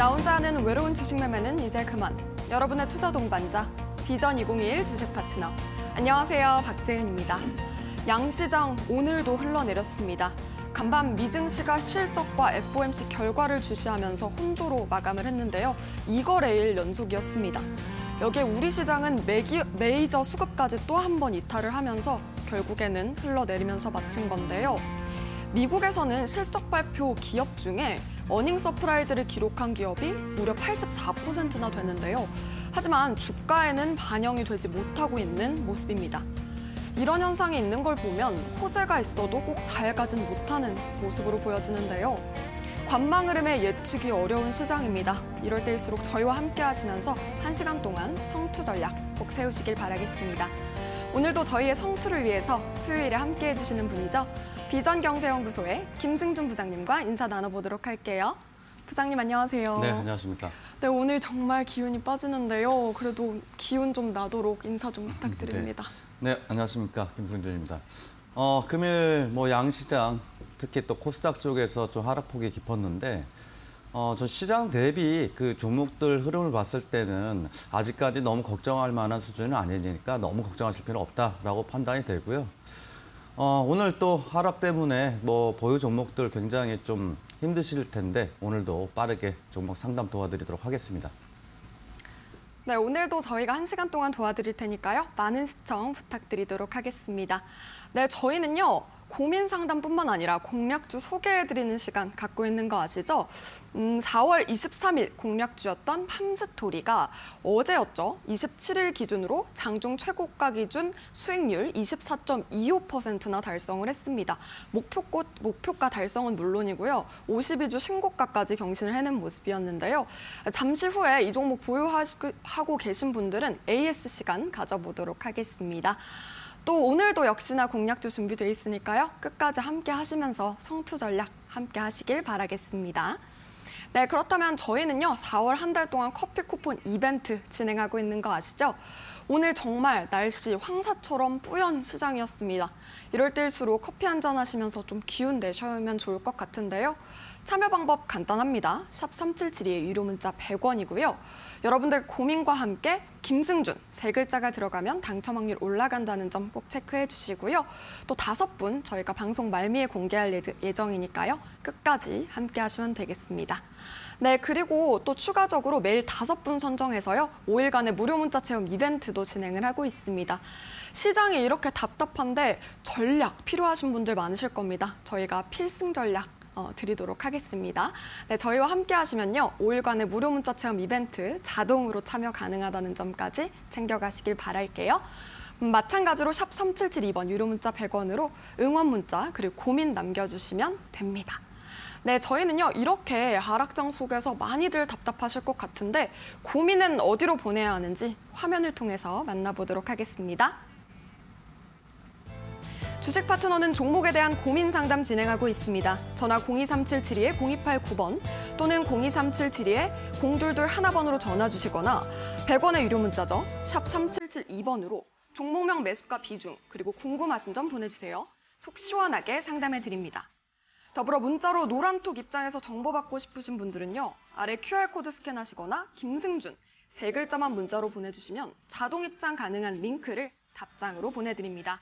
나 혼자 하는 외로운 주식 매매는 이제 그만. 여러분의 투자 동반자, 비전 2021 주식 파트너. 안녕하세요, 박재은입니다. 양시장 오늘도 흘러내렸습니다. 간밤 미증시가 실적과 FOMC 결과를 주시하면서 혼조로 마감을 했는데요. 2거래일 연속이었습니다. 여기에 우리 시장은 메이저 수급까지 또 한 번 이탈을 하면서 결국에는 흘러내리면서 마친 건데요. 미국에서는 실적 발표 기업 중에 어닝 서프라이즈를 기록한 기업이 무려 84%나 되는데요. 하지만 주가에는 반영이 되지 못하고 있는 모습입니다. 이런 현상이 있는 걸 보면 호재가 있어도 꼭 잘 가진 못하는 모습으로 보여지는데요. 관망 흐름에 예측이 어려운 시장입니다. 이럴 때일수록 저희와 함께 하시면서 1시간 동안 성투 전략 꼭 세우시길 바라겠습니다. 오늘도 저희의 성투를 위해서 수요일에 함께 해주시는 분이죠. 비전경제연구소의 김승준 부장님과 인사 나눠보도록 할게요. 부장님 안녕하세요. 네, 안녕하십니까. 네, 오늘 정말 기운이 빠지는데요. 그래도 기운 좀 나도록 인사 좀 부탁드립니다. 네, 안녕하십니까. 김승준입니다. 금일 양시장, 특히 또 코스닥 쪽에서 좀 하락폭이 깊었는데 저 시장 대비 그 종목들 흐름을 봤을 때는 아직까지 너무 걱정할 만한 수준은 아니니까 너무 걱정하실 필요는 없다라고 판단이 되고요. 오늘 또 하락 때문에 보유 종목들 굉장히 좀 힘드실 텐데 오늘도 빠르게 종목 상담 도와드리도록 하겠습니다. 네, 오늘도 저희가 1시간 동안 도와드릴 테니까요. 많은 시청 부탁드리도록 하겠습니다. 네, 저희는요. 고민 상담뿐만 아니라 공략주 소개해드리는 시간 갖고 있는 거 아시죠? 4월 23일 공략주였던 팜스토리가 어제였죠. 27일 기준으로 장중 최고가 기준 수익률 24.25%나 달성을 했습니다. 목표가 달성은 물론이고요. 52주 신고가까지 경신을 해낸 모습이었는데요. 잠시 후에 이 종목 보유하고 계신 분들은 AS 시간 가져보도록 하겠습니다. 또 오늘도 역시나 공략주 준비되어 있으니까요. 끝까지 함께 하시면서 성투 전략 함께 하시길 바라겠습니다. 네, 그렇다면 저희는요. 4월 한 달 동안 커피 쿠폰 이벤트 진행하고 있는 거 아시죠? 오늘 정말 날씨 황사처럼 뿌연 시장이었습니다. 이럴 때일수록 커피 한잔 하시면서 좀 기운 내셔면 좋을 것 같은데요. 참여 방법 간단합니다. 샵 3772에 유료 문자 100원이고요. 여러분들 고민과 함께 김승준 3글자가 들어가면 당첨 확률 올라간다는 점 꼭 체크해 주시고요. 또 5분 저희가 방송 말미에 공개할 예정이니까요. 끝까지 함께 하시면 되겠습니다. 네, 그리고 또 추가적으로 매일 5분 선정해서요. 5일간의 무료 문자 체험 이벤트도 진행을 하고 있습니다. 시장이 이렇게 답답한데 전략 필요하신 분들 많으실 겁니다. 저희가 필승 전략 드리도록 하겠습니다. 네, 저희와 함께 하시면요. 5일간의 무료 문자 체험 이벤트 자동으로 참여 가능하다는 점까지 챙겨가시길 바랄게요. 마찬가지로 샵 3772번 유료 문자 100원으로 응원 문자 그리고 고민 남겨주시면 됩니다. 네, 저희는요. 이렇게 하락장 속에서 많이들 답답하실 것 같은데 고민은 어디로 보내야 하는지 화면을 통해서 만나보도록 하겠습니다. 주식 파트너는 종목에 대한 고민 상담 진행하고 있습니다. 전화 02377-0289번 또는 02377-0221번으로 전화 주시거나 100원의 유료 문자죠. 샵 3772번으로 종목명 매수가 비중 그리고 궁금하신 점 보내주세요. 속 시원하게 상담해 드립니다. 더불어 문자로 노란톡 입장에서 정보받고 싶으신 분들은요. 아래 QR코드 스캔하시거나 김승준 3글자만 문자로 보내주시면 자동 입장 가능한 링크를 답장으로 보내드립니다.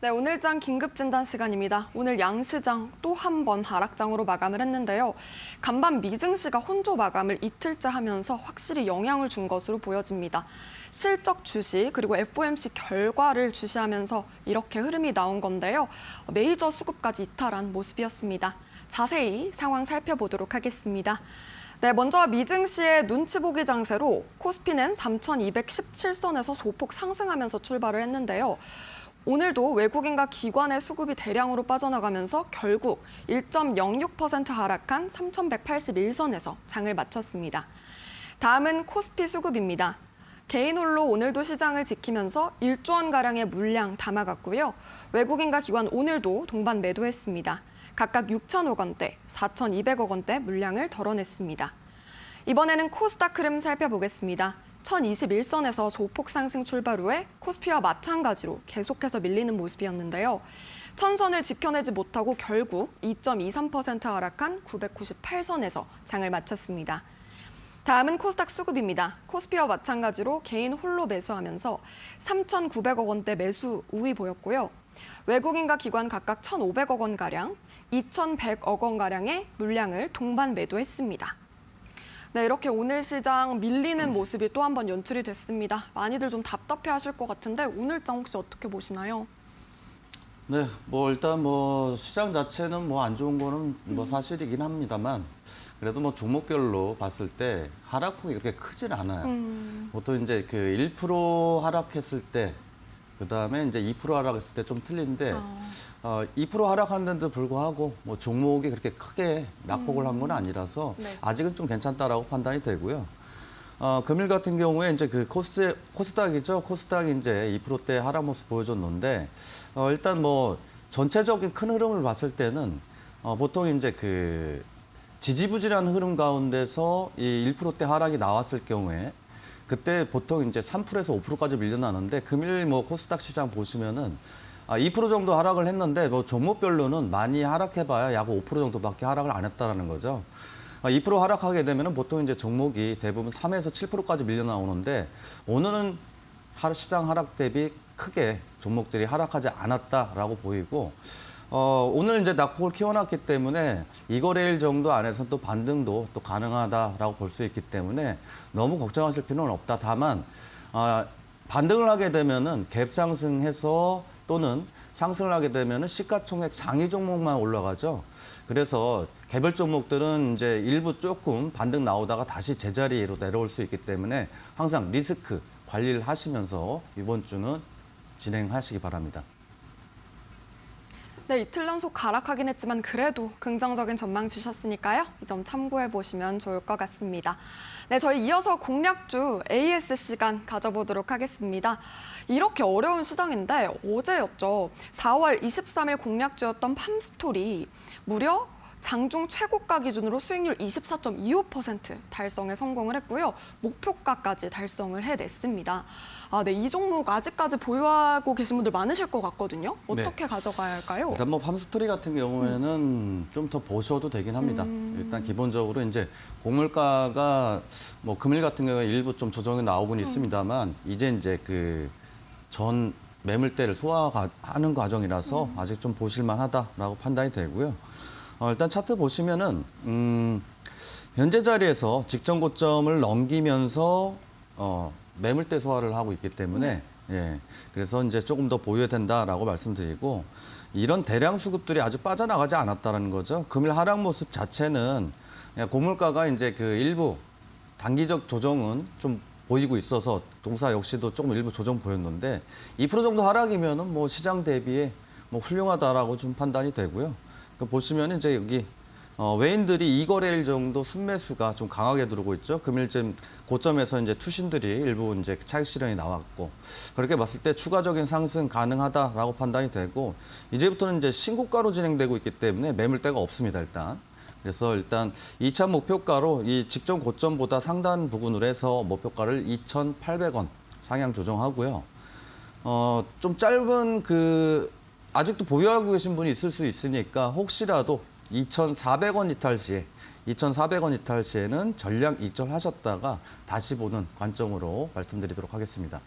네, 오늘장 긴급진단 시간입니다. 오늘 양시장 또 한 번 하락장으로 마감을 했는데요. 간밤 미증시가 혼조 마감을 이틀째 하면서 확실히 영향을 준 것으로 보여집니다. 실적 주시 그리고 FOMC 결과를 주시하면서 이렇게 흐름이 나온 건데요. 메이저 수급까지 이탈한 모습이었습니다. 자세히 상황 살펴보도록 하겠습니다. 네, 먼저 미증시의 눈치 보기 장세로 코스피는 3,217선에서 소폭 상승하면서 출발을 했는데요. 오늘도 외국인과 기관의 수급이 대량으로 빠져나가면서 결국 1.06% 하락한 3,181선에서 장을 마쳤습니다. 다음은 코스피 수급입니다. 개인 홀로 오늘도 시장을 지키면서 1조 원가량의 물량 담아갔고요. 외국인과 기관 오늘도 동반 매도했습니다. 각각 6,000억 원대, 4,200억 원대 물량을 덜어냈습니다. 이번에는 코스닥 흐름 살펴보겠습니다. 1021선에서 소폭 상승 출발 후에 코스피와 마찬가지로 계속해서 밀리는 모습이었는데요. 1000선을 지켜내지 못하고 결국 2.23% 하락한 998선에서 장을 마쳤습니다. 다음은 코스닥 수급입니다. 코스피와 마찬가지로 개인 홀로 매수하면서 3,900억 원대 매수 우위 보였고요. 외국인과 기관 각각 1,500억 원가량, 2,100억 원가량의 물량을 동반 매도했습니다. 네, 이렇게 오늘 시장 밀리는 모습이 또 한 번 연출이 됐습니다. 많이들 좀 답답해하실 것 같은데 오늘장 혹시 어떻게 보시나요? 네, 뭐 일단 뭐 시장 자체는 뭐 안 좋은 거는 뭐 사실이긴 합니다만 그래도 뭐 종목별로 봤을 때 하락폭이 그렇게 크진 않아요. 보통 이제 그 1% 하락했을 때 그다음에 이제 2% 하락했을 때 좀 틀린데 2% 하락하는데도 불구하고 뭐 종목이 그렇게 크게 낙폭을 한 건 아니라서 네. 아직은 좀 괜찮다라고 판단이 되고요. 금일 같은 경우에 이제 그 코스닥이죠. 코스닥이 이제 2%대 하락 모습 보여줬는데 일단 뭐 전체적인 큰 흐름을 봤을 때는 보통 이제 그 지지부진한 흐름 가운데서 이 1%대 하락이 나왔을 경우에 그때 보통 이제 3%에서 5%까지 밀려나는데 금일 뭐 코스닥 시장 보시면은 2% 정도 하락을 했는데 뭐 종목별로는 많이 하락해봐야 약 5% 정도밖에 하락을 안 했다라는 거죠. 2% 하락하게 되면은 보통 이제 종목이 대부분 3에서 7%까지 밀려 나오는데 오늘은 시장 하락 대비 크게 종목들이 하락하지 않았다라고 보이고 오늘 이제 낙폭을 키워놨기 때문에 이거래일 정도 안에서 또 반등도 또 가능하다라고 볼 수 있기 때문에 너무 걱정하실 필요는 없다. 다만 반등을 하게 되면은 갭 상승해서 또는 상승을 하게 되면은 시가총액 상위 종목만 올라가죠. 그래서 개별 종목들은 이제 일부 조금 반등 나오다가 다시 제자리로 내려올 수 있기 때문에 항상 리스크 관리를 하시면서 이번 주는 진행하시기 바랍니다. 네, 이틀 연속 하락하긴 했지만 그래도 긍정적인 전망 주셨으니까요. 이 점 참고해 보시면 좋을 것 같습니다. 네, 저희 이어서 공략주 AS 시간 가져보도록 하겠습니다. 이렇게 어려운 시장인데 어제였죠. 4월 23일 공략주였던 팜스토리 무려 장중 최고가 기준으로 수익률 24.25% 달성에 성공을 했고요. 목표가까지 달성을 해냈습니다. 네, 이 종목 아직까지 보유하고 계신 분들 많으실 것 같거든요. 어떻게 가져가야 할까요? 일단 뭐 팜스토리 같은 경우에는 좀 더 보셔도 되긴 합니다. 일단 기본적으로 이제 곡물가가 뭐 금일 같은 경우에 일부 좀 조정이 나오곤 있습니다만 이제 그 전 매물대를 소화하는 과정이라서 아직 좀 보실만하다라고 판단이 되고요. 일단 차트 보시면은 현재 자리에서 직전 고점을 넘기면서 매물대 소화를 하고 있기 때문에 예, 그래서 이제 조금 더 보여야 된다라고 말씀드리고 이런 대량 수급들이 아직 빠져나가지 않았다는 거죠. 금일 하락 모습 자체는 고물가가 이제 그 일부 단기적 조정은 좀 보이고 있어서 동사 역시도 조금 일부 조정 보였는데 2% 정도 하락이면은 뭐 시장 대비에 뭐 훌륭하다라고 좀 판단이 되고요. 보시면 이제 여기 외인들이 2거래일 정도 순매수가 좀 강하게 들어오고 있죠. 금일쯤 고점에서 이제 투신들이 일부 이제 차익 실현이 나왔고 그렇게 봤을 때 추가적인 상승 가능하다라고 판단이 되고 이제부터는 이제 신고가로 진행되고 있기 때문에 매물대가 없습니다. 그래서 일단 2차 목표가로 이 직전 고점보다 상단 부근으로 해서 목표가를 2,800원 상향 조정하고요. 좀 짧은 그 아직도 보유하고 계신 분이 있을 수 있으니까 혹시라도 2,400원 이탈 시에는 전량 익절하셨다가 다시 보는 관점으로 말씀드리도록 하겠습니다.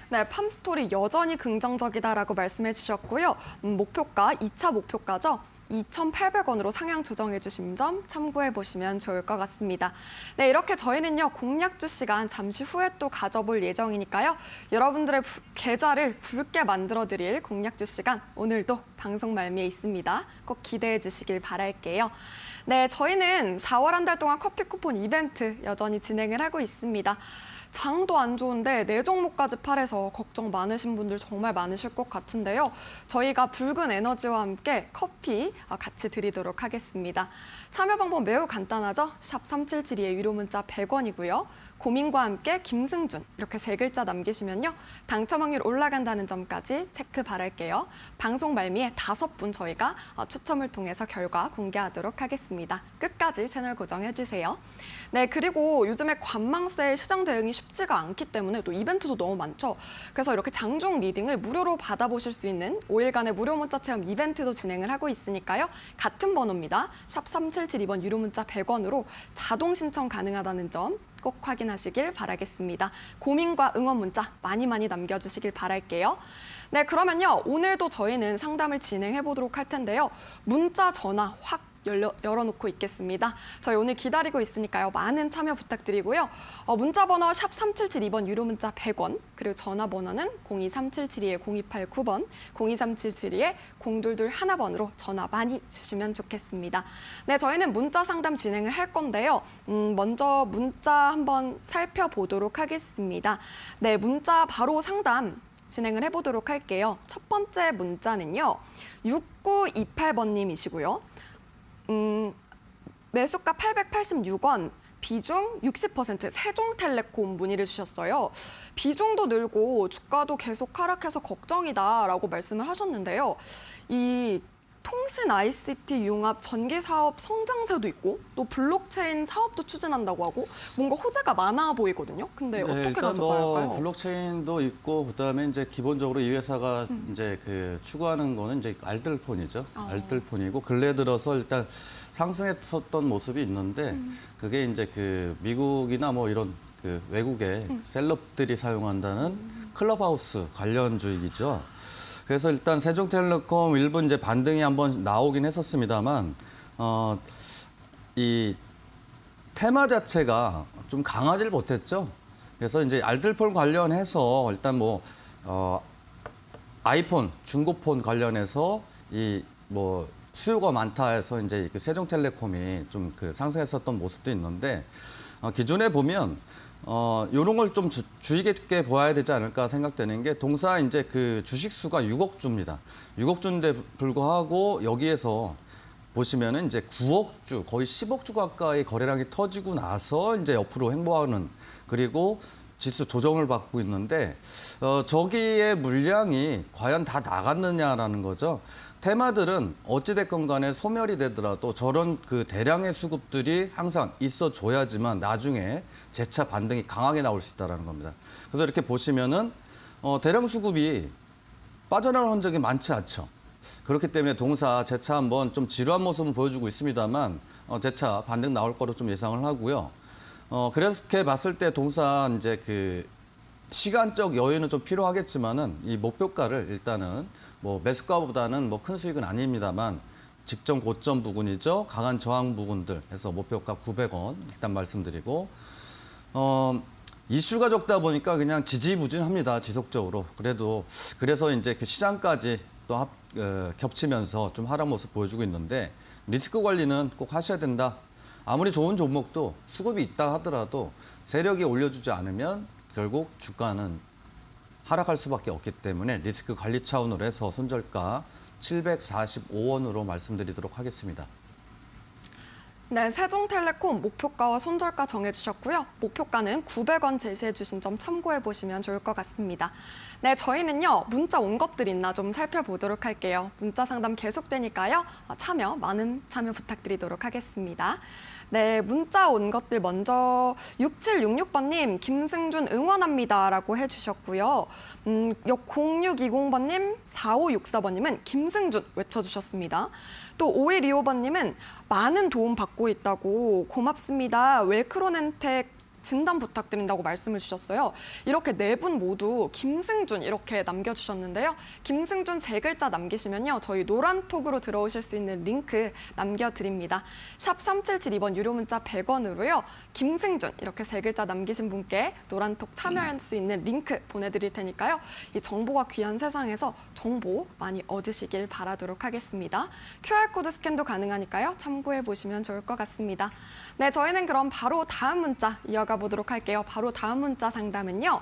네, 팜스토리 여전히 긍정적이다라고 말씀해 주셨고요. 목표가, 2차 목표가죠. 2,800원으로 상향 조정해 주신 점 참고해 보시면 좋을 것 같습니다. 네, 이렇게 저희는요, 공략주 시간 잠시 후에 또 가져볼 예정이니까요. 여러분들의 계좌를 붉게 만들어 드릴 공략주 시간 오늘도 방송 말미에 있습니다. 꼭 기대해 주시길 바랄게요. 네, 저희는 4월 한 달 동안 커피 쿠폰 이벤트 여전히 진행을 하고 있습니다. 장도 안 좋은데 4종목까지 팔아서 걱정 많으신 분들 정말 많으실 것 같은데요. 저희가 붉은 에너지와 함께 커피 같이 드리도록 하겠습니다. 참여 방법 매우 간단하죠? 샵 3772에 유료 문자 100원이고요. 고민과 함께 김승준 이렇게 3글자 남기시면요. 당첨 확률 올라간다는 점까지 체크 바랄게요. 방송 말미에 5분 저희가 추첨을 통해서 결과 공개하도록 하겠습니다. 끝까지 채널 고정해주세요. 네, 그리고 요즘에 관망세 시장 대응이 쉽지가 않기 때문에 또 이벤트도 너무 많죠. 그래서 이렇게 장중 리딩을 무료로 받아보실 수 있는 5일간의 무료 문자 체험 이벤트도 진행을 하고 있으니까요. 같은 번호입니다. 샵 3772번 유료 문자 100원으로 자동 신청 가능하다는 점 꼭 확인하시길 바라겠습니다. 고민과 응원 문자 많이 남겨주시길 바랄게요. 네, 그러면요. 오늘도 저희는 상담을 진행해 보도록 할 텐데요. 문자, 전화 확 열어놓고 있겠습니다. 저희 오늘 기다리고 있으니까요. 많은 참여 부탁드리고요. 문자 번호 샵 3772번 유료 문자 100원, 그리고 전화 번호는 02372-0289번, 02372-0221번으로 전화 많이 주시면 좋겠습니다. 네, 저희는 문자 상담 진행을 할 건데요. 먼저 문자 한번 살펴보도록 하겠습니다. 네, 문자 바로 상담 진행을 해보도록 할게요. 첫 번째 문자는요. 6928번님이시고요. 매수가 886원, 비중 60% 세종텔레콤 문의를 주셨어요. 비중도 늘고 주가도 계속 하락해서 걱정이다라고 말씀을 하셨는데요. 이 통신 ICT 융합 전기 사업 성장세도 있고 또 블록체인 사업도 추진한다고 하고 뭔가 호재가 많아 보이거든요. 근데 어떻게 일단 가져가야 할까요? 블록체인도 있고 그다음에 이제 기본적으로 이 회사가 이제 추구하는 거는 이제 알뜰폰이죠. 알뜰폰이고 근래 들어서 일단 상승했었던 모습이 있는데 그게 이제 미국이나 뭐 이런 외국의 셀럽들이 사용한다는 클럽하우스 관련 주식이죠. 그래서 일단 세종텔레콤 일부 이제 반등이 한번 나오긴 했었습니다만 이 테마 자체가 좀 강하질 못했죠. 그래서 이제 알뜰폰 관련해서 일단 아이폰, 중고폰 관련해서 수요가 많다 해서 이제 세종텔레콤이 좀 상승했었던 모습도 있는데 기존에 보면 이런 걸 좀 주의 깊게 보아야 되지 않을까 생각되는 게 동사 이제 주식 수가 6억 주입니다. 6억 주인데 불구하고 여기에서 보시면은 이제 9억 주, 거의 10억 주 가까이 거래량이 터지고 나서 이제 옆으로 횡보하는 그리고 지수 조정을 받고 있는데 저기의 물량이 과연 다 나갔느냐라는 거죠. 테마들은 어찌됐건 간에 소멸이 되더라도 저런 대량의 수급들이 항상 있어줘야지만 나중에 재차 반등이 강하게 나올 수 있다는 겁니다. 그래서 이렇게 보시면은 대량 수급이 빠져나오는 흔적이 많지 않죠. 그렇기 때문에 동사 재차 한번 좀 지루한 모습을 보여주고 있습니다만 재차 반등 나올 거로 좀 예상을 하고요. 그렇게 봤을 때 동사 이제 시간적 여유는 좀 필요하겠지만은 이 목표가를 일단은 매수가보다는 큰 수익은 아닙니다만 직전 고점 부근이죠. 강한 저항 부근들 해서 목표가 900원 일단 말씀드리고 이슈가 적다 보니까 그냥 지지부진합니다. 지속적으로. 그래서 이제 시장까지 또 겹치면서 좀 하락 모습 보여주고 있는데 리스크 관리는 꼭 하셔야 된다. 아무리 좋은 종목도 수급이 있다 하더라도 세력이 올려주지 않으면 결국 주가는 하락할 수밖에 없기 때문에 리스크 관리 차원으로 해서 손절가 745원으로 말씀드리도록 하겠습니다. 네, 세종텔레콤 목표가와 손절가 정해주셨고요. 목표가는 900원 제시해 주신 점 참고해 보시면 좋을 것 같습니다. 네, 저희는요. 문자 온 것들 있나 좀 살펴보도록 할게요. 문자 상담 계속되니까요. 많은 참여 부탁드리도록 하겠습니다. 네, 문자 온 것들 먼저 6766번님 김승준 응원합니다라고 해주셨고요. 0620번님 4564번님은 김승준 외쳐주셨습니다. 또 5125번님은 많은 도움 받고 있다고 고맙습니다. 웰크론엔텍 진단 부탁드린다고 말씀을 주셨어요. 이렇게 네 분 모두 김승준 이렇게 남겨주셨는데요. 김승준 세 글자 남기시면요. 저희 노란톡으로 들어오실 수 있는 링크 남겨드립니다. 샵 3772번 유료 문자 100원으로요. 김승준 이렇게 세 글자 남기신 분께 노란톡 참여할 수 있는 링크 보내드릴 테니까요. 이 정보가 귀한 세상에서 정보 많이 얻으시길 바라도록 하겠습니다. QR코드 스캔도 가능하니까요. 참고해 보시면 좋을 것 같습니다. 네, 저희는 그럼 바로 다음 문자 이어가 보도록 할게요. 바로 다음 문자 상담은요.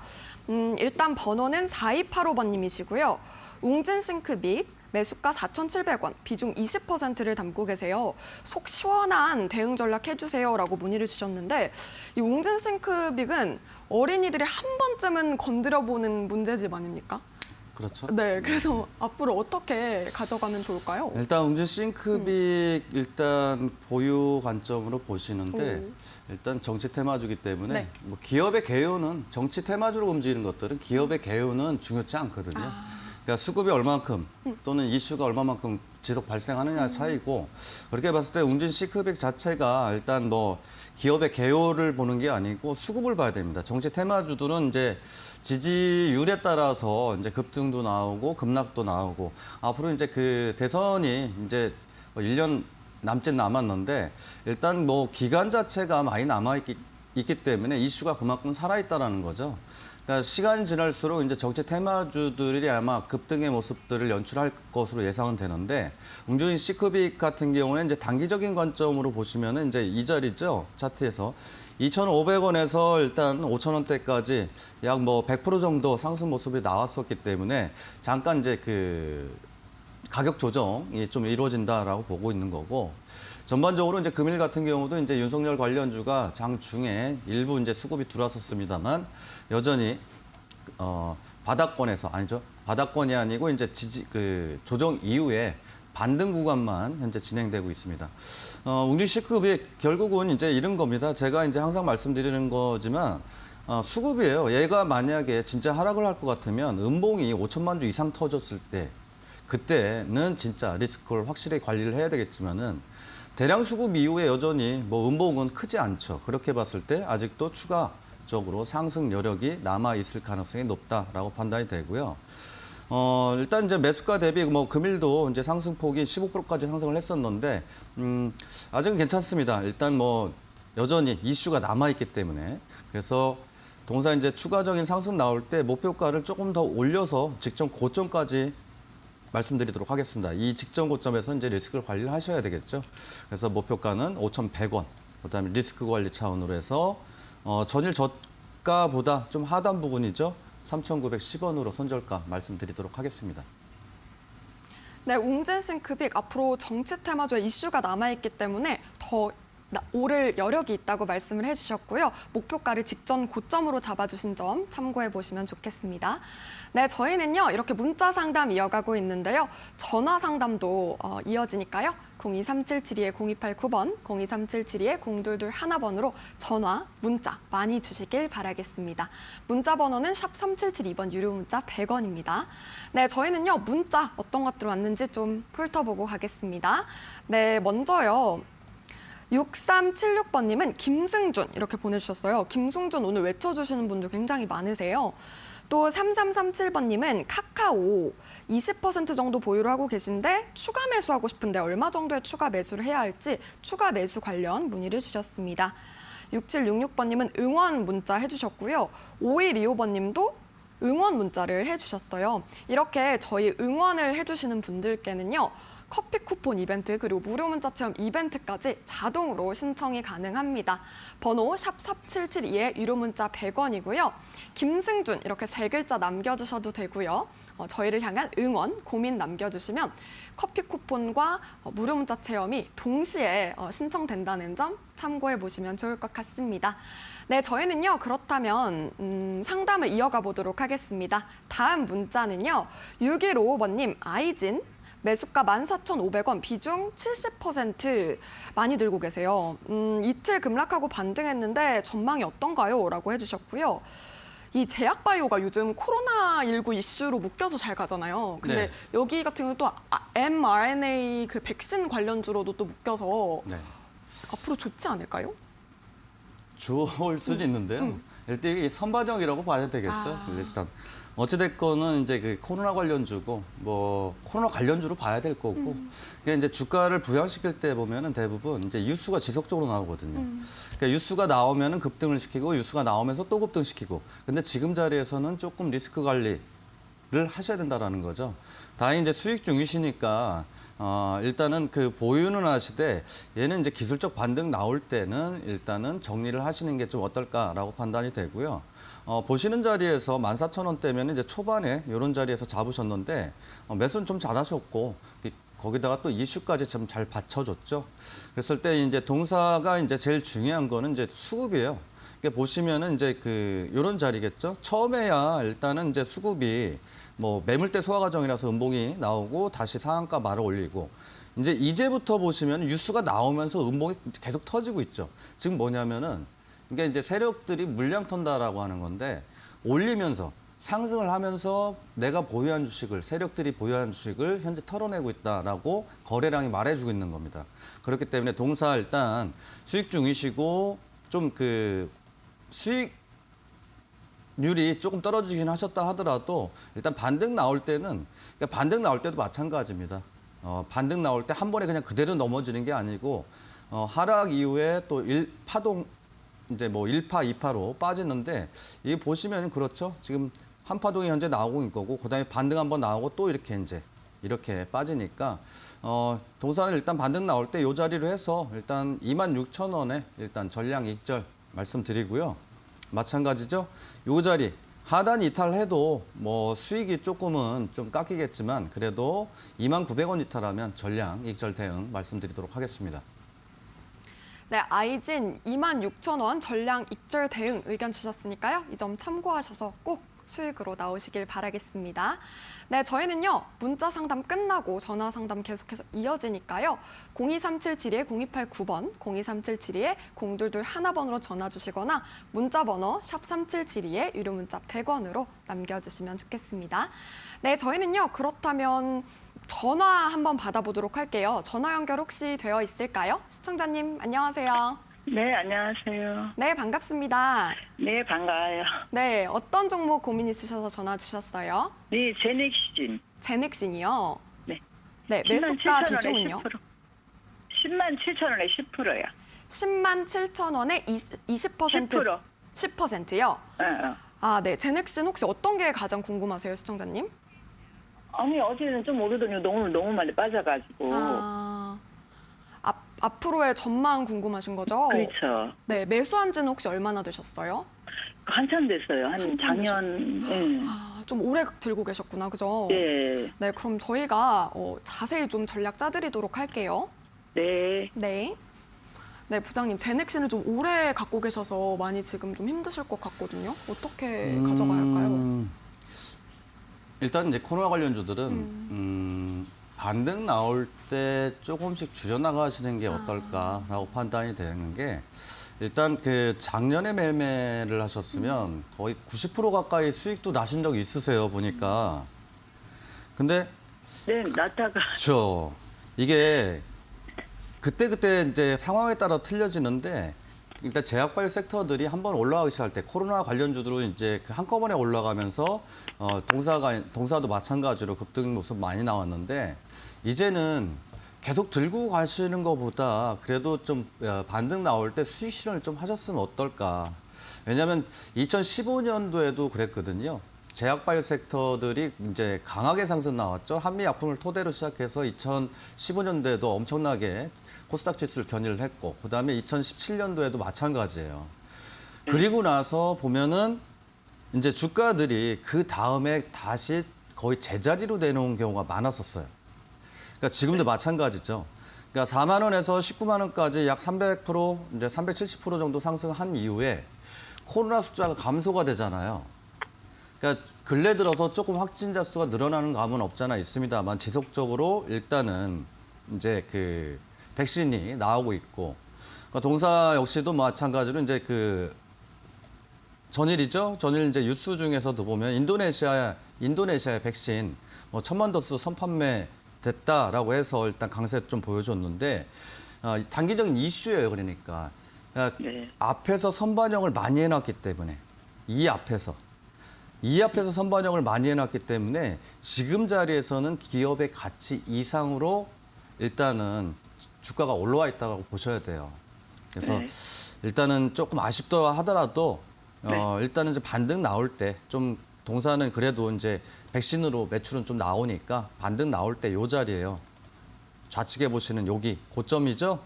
일단 번호는 4285번님이시고요. 웅진 싱크빅 매수가 4,700원, 비중 20%를 담고 계세요. 속 시원한 대응 전략 해주세요라고 문의를 주셨는데 이 웅진 싱크빅은 어린이들이 한 번쯤은 건드려보는 문제집 아닙니까? 그렇죠. 네, 그래서 앞으로 어떻게 가져가면 좋을까요? 일단 웅진 싱크빅 일단 보유 관점으로 보시는데 일단 정치 테마주기 때문에 네. 뭐 기업의 개요는 정치 테마주로 움직이는 것들은 기업의 개요는 중요치 않거든요. 그러니까 수급이 얼마만큼 또는 이슈가 얼마만큼 지속 발생하느냐 차이고 그렇게 봤을 때 웅진 싱크빅 자체가 일단 뭐 기업의 개요를 보는 게 아니고 수급을 봐야 됩니다. 정치 테마주들은 이제 지지율에 따라서 이제 급등도 나오고 급락도 나오고 앞으로 이제 그 대선이 이제 뭐 1년 남짓 남았는데 일단 뭐 기간 자체가 많이 있기 때문에 이슈가 그만큼 살아있다라는 거죠. 그러니까 시간이 지날수록 이제 정치 테마주들이 아마 급등의 모습들을 연출할 것으로 예상은 되는데 웅진 싱크빅 같은 경우는 이제 단기적인 관점으로 보시면은 이제 이 자리죠 차트에서 2,500원에서 일단 5,000원대까지 약 뭐 100% 정도 상승 모습이 나왔었기 때문에 잠깐 이제 그 가격 조정이 좀 이루어진다라고 보고 있는 거고 전반적으로 이제 금일 같은 경우도 이제 윤석열 관련주가 장중에 일부 이제 수급이 들어왔었습니다만 여전히 바닥권에서 아니죠 바닥권이 아니고 이제 조정 이후에 반등 구간만 현재 진행되고 있습니다. 웅진 싱크빅 결국은 이제 이런 겁니다. 제가 이제 항상 말씀드리는 거지만 수급이에요. 얘가 만약에 진짜 하락을 할 것 같으면 음봉이 5천만 주 이상 터졌을 때 그때는 진짜 리스크를 확실히 관리를 해야 되겠지만은 대량 수급 이후에 여전히 뭐 음봉은 크지 않죠. 그렇게 봤을 때 아직도 추가적으로 상승 여력이 남아 있을 가능성이 높다라고 판단이 되고요. 일단 이제 매수가 대비 뭐 금일도 이제 상승폭이 15%까지 상승을 했었는데 아직은 괜찮습니다. 일단 뭐 여전히 이슈가 남아 있기 때문에 그래서 동사 이제 추가적인 상승 나올 때 목표가를 조금 더 올려서 직전 고점까지 말씀드리도록 하겠습니다. 이 직전 고점에서 이제 리스크를 관리를 하셔야 되겠죠. 그래서 목표가는 5,100원. 그다음에 리스크 관리 차원으로 해서 전일 저가보다 좀 하단 부분이죠. 3,910원으로 손절가 말씀드리도록 하겠습니다. 네, 웅진 싱크빅 앞으로 정치 테마주의 이슈가 남아있기 때문에 더 오를 여력이 있다고 말씀을 해주셨고요. 목표가를 직전 고점으로 잡아주신 점 참고해 보시면 좋겠습니다. 네, 저희는요 이렇게 문자 상담 이어가고 있는데요. 전화 상담도 이어지니까요. 02377-0289번, 02377-0221번으로 전화, 문자 많이 주시길 바라겠습니다. 문자 번호는 샵 3772번 유료 문자 100원입니다. 네, 저희는요 문자 어떤 것들 왔는지 좀 훑어보고 가겠습니다. 네, 먼저요. 6376번님은 김승준 이렇게 보내주셨어요. 김승준 오늘 외쳐주시는 분들 굉장히 많으세요. 또 3337번님은 카카오 20% 정도 보유를 하고 계신데 추가 매수하고 싶은데 얼마 정도의 추가 매수를 해야 할지 추가 매수 관련 문의를 주셨습니다. 6766번님은 응원 문자 해주셨고요. 5125번님도 응원 문자를 해주셨어요. 이렇게 저희 응원을 해주시는 분들께는요. 커피 쿠폰 이벤트 그리고 무료 문자 체험 이벤트까지 자동으로 신청이 가능합니다. 번호 샵 4772에 유료 문자 100원이고요. 김승준 이렇게 세 글자 남겨주셔도 되고요. 저희를 향한 응원, 고민 남겨주시면 커피 쿠폰과 무료 문자 체험이 동시에 신청된다는 점 참고해 보시면 좋을 것 같습니다. 네, 저희는요. 그렇다면 상담을 이어가 보도록 하겠습니다. 다음 문자는요. 6155번님 아이진 매수가 14,500원, 비중 70% 많이 들고 계세요. 이틀 급락하고 반등했는데 전망이 어떤가요? 라고 해주셨고요. 이 제약바이오가 요즘 코로나19 이슈로 묶여서 잘 가잖아요. 근데 네. 여기 같은 경우는 또 mRNA 그 백신 관련주로도 또 묶여서 네. 앞으로 좋지 않을까요? 좋을 수도 있는데요. 일단 이게 선반영이라고 봐야 되겠죠. 아. 일단 어찌됐건은 이제 그 코로나 관련주고 뭐 코로나 관련주로 봐야 될 거고 그게 이제 주가를 부양시킬 때 보면은 대부분 이제 뉴스가 지속적으로 나오거든요. 그러니까 뉴스가 나오면은 급등을 시키고 뉴스가 나오면서 또 급등시키고. 근데 지금 자리에서는 조금 리스크 관리를 하셔야 된다라는 거죠. 다행히 이제 수익 중이시니까 일단은 그 보유는 하시되 얘는 이제 기술적 반등 나올 때는 일단은 정리를 하시는 게 좀 어떨까라고 판단이 되고요. 보시는 자리에서 14,000원대면 이제 초반에 이런 자리에서 잡으셨는데 매수는 좀 잘하셨고 거기다가 또 이슈까지 좀 잘 받쳐줬죠. 그랬을 때 이제 동사가 이제 제일 중요한 거는 이제 수급이에요. 그러니까 보시면은 이제 그 이런 자리겠죠. 처음에야 일단은 이제 수급이 뭐 매물대 소화 과정이라서 음봉이 나오고 다시 상한가 말을 올리고 이제부터 보시면 뉴스가 나오면서 음봉이 계속 터지고 있죠. 지금 뭐냐면은 이게 이제 세력들이 물량 턴다라고 하는 건데 올리면서 상승을 하면서 내가 보유한 주식을 세력들이 보유한 주식을 현재 털어내고 있다라고 거래량이 말해주고 있는 겁니다. 그렇기 때문에 동사 일단 수익 중이시고 좀 그 수익률이 조금 떨어지긴 하셨다 하더라도 일단 반등 나올 때는 그러니까 반등 나올 때도 마찬가지입니다. 반등 나올 때 한 번에 그냥 그대로 넘어지는 게 아니고 하락 이후에 또 파동 이제 뭐 1파, 2파로 빠지는데 이게 보시면 그렇죠. 지금 한 파동이 현재 나오고 있는 거고 그다음에 반등 한번 나오고 또 이렇게 빠지니까 동사는 일단 반등 나올 때 이 자리로 해서 일단 26,000원에 일단 전량 익절 말씀드리고요. 마찬가지죠. 이 자리 하단 이탈해도 뭐 수익이 조금은 좀 깎이겠지만 그래도 29,000원 이탈하면 전량 익절 대응 말씀드리도록 하겠습니다. 네, 아이진 26,000원 전량 익절 대응 의견 주셨으니까요. 이 점 참고하셔서 꼭 수익으로 나오시길 바라겠습니다. 네, 저희는요. 문자 상담 끝나고 전화 상담 계속해서 이어지니까요. 02377-0289번, 02377-0221번으로 전화 주시거나 문자 번호 샵 3772에 유료 문자 100원으로 남겨주시면 좋겠습니다. 네, 저희는요. 그렇다면 전화 한번 받아보도록 할게요. 전화 연결 혹시 되어 있을까요? 시청자님, 안녕하세요. 네, 안녕하세요. 네, 반갑습니다. 네, 반가워요. 네, 어떤 종목 고민 있으셔서 전화 주셨어요? 네, 제넥시진. 제넥신이요. 네. 네, 매수가 비중은요? 10만 7천 원에 10%야. 10만 7천 원에 20%? 10%. 10%요? 어. 아, 네. 제넥신 혹시 어떤 게 가장 궁금하세요, 시청자님? 아니, 어제는 좀 오르더니 너무 많이 빠져가지고. 앞으로의 전망 궁금하신 거죠? 그렇죠. 네, 매수한 지는 혹시 얼마나 되셨어요? 한참 됐어요. 한참 작년. 예. 좀 오래 들고 계셨구나, 그죠? 네. 네, 그럼 저희가 자세히 좀 전략 짜드리도록 할게요. 네. 네. 네, 부장님, 제넥신을 좀 오래 갖고 계셔서 많이 지금 좀 힘드실 것 같거든요. 어떻게 가져가야 할까요? 일단 이제 코로나 관련주들은 반등 나올 때 조금씩 줄여나가시는 게 어떨까라고 판단이 되는 게 일단 그 작년에 매매를 하셨으면 거의 90% 가까이 수익도 나신 적이 있으세요, 보니까. 근데 네, 났다가. 그렇죠. 이게 그때 이제 상황에 따라 틀려지는데 일단 제약바이오 섹터들이 한번 올라가기 시작할 때 코로나 관련주들은 이제 그 한꺼번에 올라가면서 동사도 마찬가지로 급등 모습 많이 나왔는데 이제는 계속 들고 가시는 것보다 그래도 좀 반등 나올 때 수익 실현을 좀 하셨으면 어떨까. 왜냐하면 2015년도에도 그랬거든요. 제약바이오 섹터들이 이제 강하게 상승 나왔죠. 한미약품을 토대로 시작해서 2015년도에도 엄청나게 코스닥 지수를 견인을 했고 그다음에 2017년도에도 마찬가지예요. 그리고 나서 보면은 이제 주가들이 그 다음에 다시 거의 제자리로 내놓은 경우가 많았었어요. 그러니까 지금도 마찬가지죠. 그러니까 4만 원에서 19만 원까지 약 300%, 이제 370% 정도 상승한 이후에 코로나 숫자가 감소가 되잖아요. 그러니까 근래 들어서 조금 확진자 수가 늘어나는 감은 없잖아 있습니다만 지속적으로 일단은 이제 그 백신이 나오고 있고 그러니까 동사 역시도 마찬가지로 이제 그 전일 이제 뉴스 중에서도 보면 인도네시아의 백신 뭐 1,000만 도수 선판매 됐다라고 해서 일단 강세 좀 보여줬는데 단기적인 이슈예요. 그러니까 그러니까 네. 앞에서 선반영을 많이 해놨기 때문에 이 앞에서 선반영을 많이 해놨기 때문에 지금 자리에서는 기업의 가치 이상으로 일단은 주가가 올라와 있다고 보셔야 돼요. 그래서 네. 일단은 조금 아쉽다 하더라도 네. 일단은 이제 반등 나올 때 좀 동사는 그래도 이제 백신으로 매출은 좀 나오니까 반등 나올 때 요 자리예요. 좌측에 보시는 여기 고점이죠.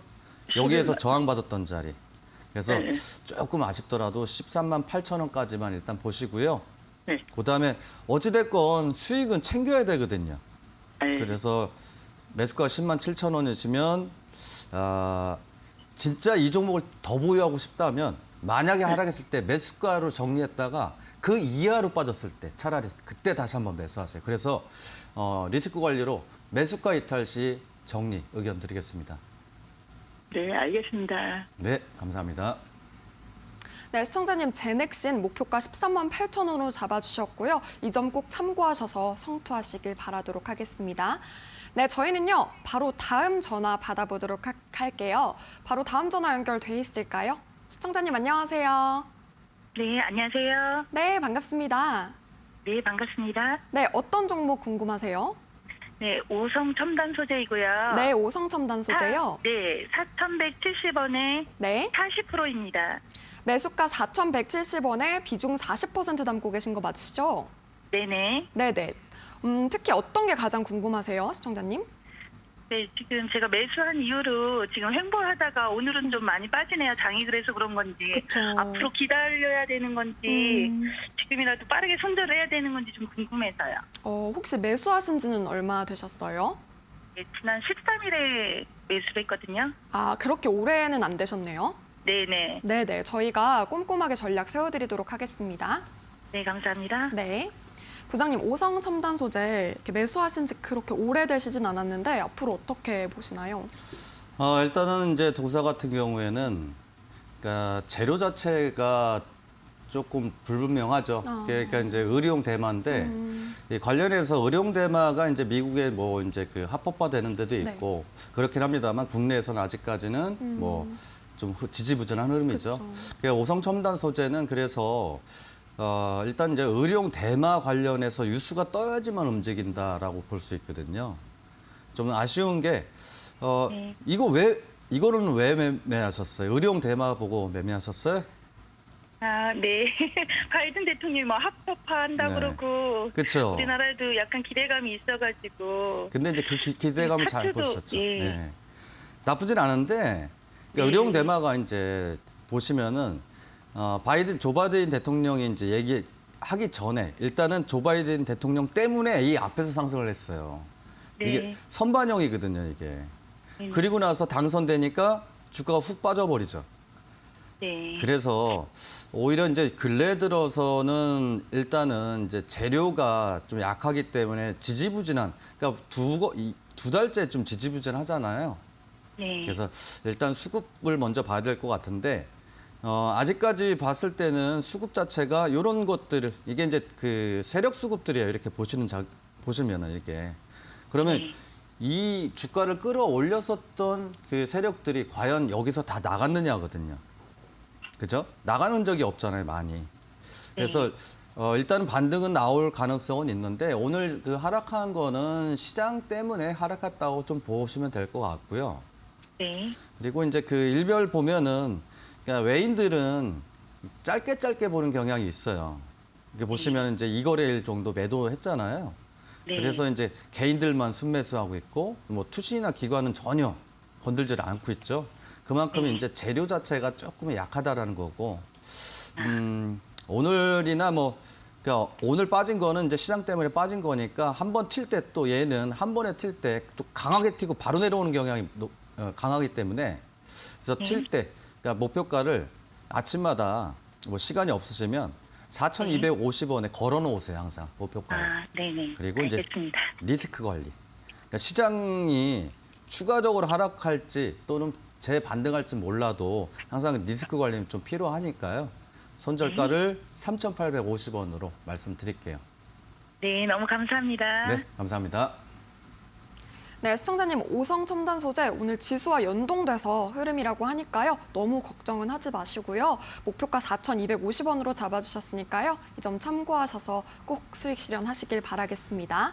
여기에서 저항받았던 자리. 그래서 네. 조금 아쉽더라도 13만 8천 원까지만 일단 보시고요. 네. 그다음에 어찌됐건 수익은 챙겨야 되거든요. 네. 그래서 매수가 10만 7천 원이시면 진짜 이 종목을 더 보유하고 싶다면 만약에 하락했을 때 매수가로 정리했다가 그 이하로 빠졌을 때 차라리 그때 다시 한번 매수하세요. 그래서 리스크 관리로 매수가 이탈 시 정리 의견 드리겠습니다. 네, 알겠습니다. 네, 감사합니다. 네, 시청자님 제넥신 목표가 13만 8천 원으로 잡아주셨고요. 이 점 꼭 참고하셔서 성투하시길 바라도록 하겠습니다. 네, 저희는요 바로 다음 전화 받아보도록 할게요. 바로 다음 전화 연결돼 있을까요? 시청자님 안녕하세요. 네, 안녕하세요. 네, 반갑습니다. 네, 반갑습니다. 네, 어떤 종목 궁금하세요? 네, 오성 첨단 소재이고요. 네, 오성첨단 소재요. 네, 4,170원에 네, 40%입니다. 매수가 4,170원에 비중 40% 담고 계신 거 맞으시죠? 네네. 네네. 특히 어떤 게 가장 궁금하세요, 시청자님? 네, 지금 제가 매수한 이후로 지금 횡보하다가 오늘은 좀 많이 빠지네요. 장이 그래서 그런 건지. 그쵸. 앞으로 기다려야 되는 건지, 음. 지금이라도 빠르게 손절을 해야 되는 건지 좀 궁금해서요. 혹시 매수하신 지는 얼마 되셨어요? 네, 지난 13일에 매수를 했거든요. 아, 그렇게 오래는 안 되셨네요. 네네. 네네. 저희가 꼼꼼하게 전략 세워드리도록 하겠습니다. 네, 감사합니다. 네. 부장님, 오성 첨단 소재 이렇게 매수하신 지 그렇게 오래되시진 않았는데 앞으로 어떻게 보시나요? 일단은 이제 도사 같은 경우에는 그러니까 재료 자체가 조금 불분명하죠. 그러니까 이제 의료용 대마인데 이 관련해서 의료용 대마가 이제 미국에 뭐 이제 그 합법화 되는 데도 있고 그렇긴 합니다만 국내에서는 아직까지는 뭐 좀 지지부진한 흐름이죠. 그쵸. 그러니까 오성 첨단 소재는 그래서 일단 이제 의료용 대마 관련해서 뉴스가 떠야지만 움직인다라고 볼 수 있거든요. 좀 아쉬운 게 네. 이거는 왜 매매하셨어요? 의료용 대마 보고 매매하셨어요? 아, 네. 바이든 대통령이 뭐 합법화한다고 네. 그러고 그렇죠. 우리나라에도 약간 기대감이 있어가지고 근데 이제 그 기대감을 잘 차트도, 보셨죠. 예. 네. 나쁘진 않은데 그러니까 의료용 대마가 이제 보시면은 조 바이든 대통령이 이제 얘기하기 전에 일단은 조 바이든 대통령 때문에 이 앞에서 상승을 했어요. 네. 이게 선반영이거든요, 이게. 그리고 나서 당선되니까 주가가 훅 빠져버리죠. 네. 그래서 오히려 이제 근래 들어서는 일단은 이제 재료가 좀 약하기 때문에 지지부진한, 그러니까 두 달째 좀 지지부진하잖아요. 네. 그래서 일단 수급을 먼저 봐야 될 것 같은데 아직까지 봤을 때는 수급 자체가 이런 것들을 이게 이제 그 세력 수급들이에요. 이렇게 보시면은 이렇게 그러면 네. 이 주가를 끌어올렸었던 그 세력들이 과연 여기서 다 나갔느냐거든요. 그죠? 나가는 적이 없잖아요, 많이. 그래서 일단 반등은 나올 가능성은 있는데 오늘 그 하락한 거는 시장 때문에 하락했다고 좀 보시면 될 것 같고요. 네. 그리고 이제 그 일별 보면은 그러니까 외인들은 짧게 보는 경향이 있어요. 이렇게 보시면 이제 2거래일 정도 매도했잖아요. 네. 그래서 이제 개인들만 순매수하고 있고 뭐 투신이나 기관은 전혀 건들지 않고 있죠. 그만큼 이제 재료 자체가 조금 약하다라는 거고 오늘이나 뭐 그러니까 오늘 빠진 거는 이제 시장 때문에 빠진 거니까 한 번 튈 때 또 얘는 한 번에 튈 때 좀 강하게 튀고 바로 내려오는 경향이 강하기 때문에 그래서 튈 때 그러니까 목표가를 아침마다 뭐 시간이 없으시면 4,250원에 걸어 놓으세요, 항상 목표가를. 아, 네네. 그리고 이제 알겠습니다. 리스크 관리. 그러니까 시장이 추가적으로 하락할지 또는 재반등할지 몰라도 항상 리스크 관리는 좀 필요하니까요. 손절가를 3,850원으로 말씀드릴게요. 네, 너무 감사합니다. 네, 감사합니다. 네, 시청자님, 오성 첨단 소재 오늘 지수와 연동돼서 흐름이라고 하니까요. 너무 걱정은 하지 마시고요. 목표가 4,250원으로 잡아주셨으니까요. 이 점 참고하셔서 꼭 수익 실현하시길 바라겠습니다.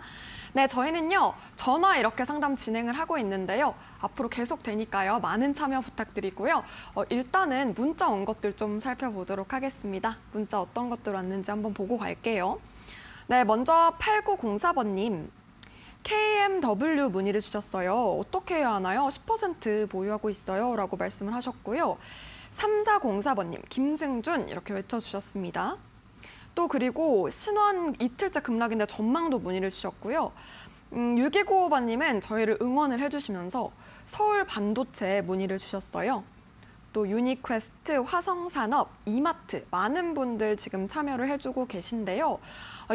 네, 저희는요. 전화 이렇게 상담 진행을 하고 있는데요. 앞으로 계속 되니까요. 많은 참여 부탁드리고요. 일단은 문자 온 것들 좀 살펴보도록 하겠습니다. 문자 어떤 것들 왔는지 한번 보고 갈게요. 네, 먼저 8904번님. KMW 문의를 주셨어요. 어떻게 해야 하나요? 10% 보유하고 있어요. 라고 말씀을 하셨고요. 3404번님, 김승준 이렇게 외쳐주셨습니다. 또 그리고 신원 이틀째 급락인데 전망도 문의를 주셨고요. 6295번님은 저희를 응원을 해주시면서 서울 반도체 문의를 주셨어요. 또 유니퀘스트, 화성산업, 이마트 많은 분들 지금 참여를 해주고 계신데요.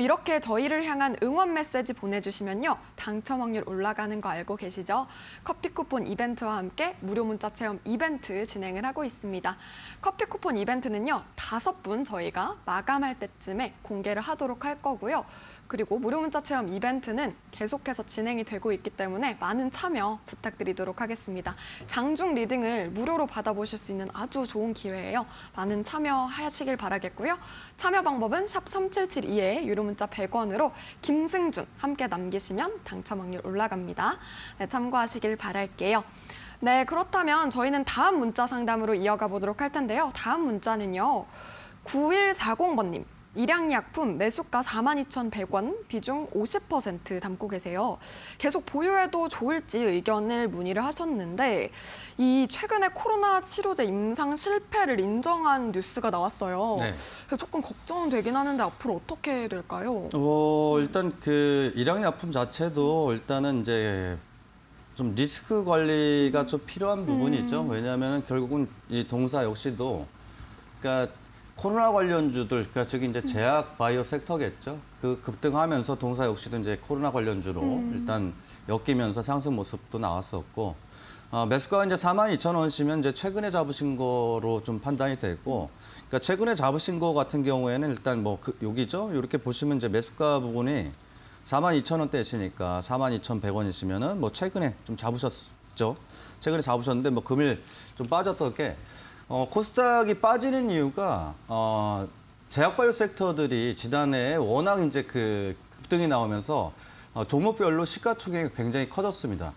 이렇게 저희를 향한 응원 메시지 보내주시면요. 당첨 확률 올라가는 거 알고 계시죠? 커피 쿠폰 이벤트와 함께 무료 문자 체험 이벤트 진행을 하고 있습니다. 커피 쿠폰 이벤트는요. 5분 저희가 마감할 때쯤에 공개를 하도록 할 거고요. 그리고 무료 문자 체험 이벤트는 계속해서 진행이 되고 있기 때문에 많은 참여 부탁드리도록 하겠습니다. 장중 리딩을 무료로 받아보실 수 있는 아주 좋은 기회예요. 많은 참여하시길 바라겠고요. 참여 방법은 샵 3772에 유료 문자 100원으로 김승준 함께 남기시면 당첨 확률 올라갑니다. 네, 참고하시길 바랄게요. 네, 그렇다면 저희는 다음 문자 상담으로 이어가 보도록 할 텐데요. 다음 문자는요. 9140번님. 일양약품 매수가 42,100원, 비중 50% 담고 계세요. 계속 보유해도 좋을지 의견을 문의를 하셨는데 이 최근에 코로나 치료제 임상 실패를 인정한 뉴스가 나왔어요. 네. 그래서 조금 걱정은 되긴 하는데 앞으로 어떻게 될까요? 일단 그 일양약품 자체도 일단은 이제 좀 리스크 관리가 좀 필요한 부분이죠. 왜냐하면 결국은 이 동사 역시도 그러니까 코로나 관련주들, 그러니까 즉 이제 제약 바이오 섹터겠죠. 그 급등하면서 동사 역시도 이제 코로나 관련주로 일단 엮이면서 상승 모습도 나왔었고, 매수가가 이제 42,000원이면 이제 최근에 잡으신 거로 좀 판단이 되고, 그러니까 최근에 잡으신 거 같은 경우에는 일단 뭐 여기죠. 이렇게 보시면 이제 매수가 부분이 42,000원대이시니까 42,100원이시면은 뭐 최근에 좀 잡으셨죠. 최근에 잡으셨는데 뭐 금일 좀 빠졌던 게. 코스닥이 빠지는 이유가 제약바이오 섹터들이 지난해 워낙 이제 그 급등이 나오면서 종목별로 시가총액이 굉장히 커졌습니다.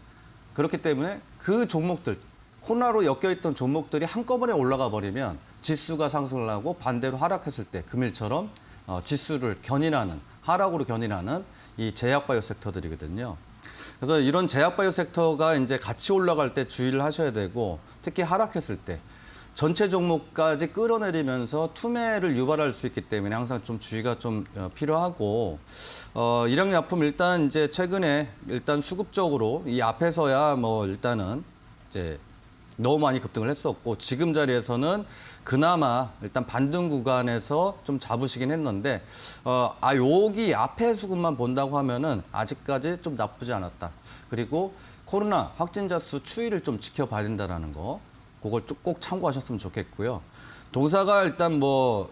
그렇기 때문에 그 종목들 코로나로 엮여있던 종목들이 한꺼번에 올라가 버리면 지수가 상승을 하고 반대로 하락했을 때 금일처럼 지수를 견인하는 하락으로 견인하는 이 제약바이오 섹터들이거든요. 그래서 이런 제약바이오 섹터가 이제 같이 올라갈 때 주의를 하셔야 되고 특히 하락했을 때. 전체 종목까지 끌어내리면서 투매를 유발할 수 있기 때문에 항상 좀 주의가 좀 필요하고 일양약품 일단 이제 최근에 일단 수급적으로 이 앞에서야 뭐 일단은 이제 너무 많이 급등을 했었고 지금 자리에서는 그나마 일단 반등 구간에서 좀 잡으시긴 했는데 여기 앞에 수급만 본다고 하면은 아직까지 좀 나쁘지 않았다. 그리고 코로나 확진자 수 추이를 좀 지켜봐야 된다라는 거. 그걸 꼭 참고하셨으면 좋겠고요. 동사가 일단 뭐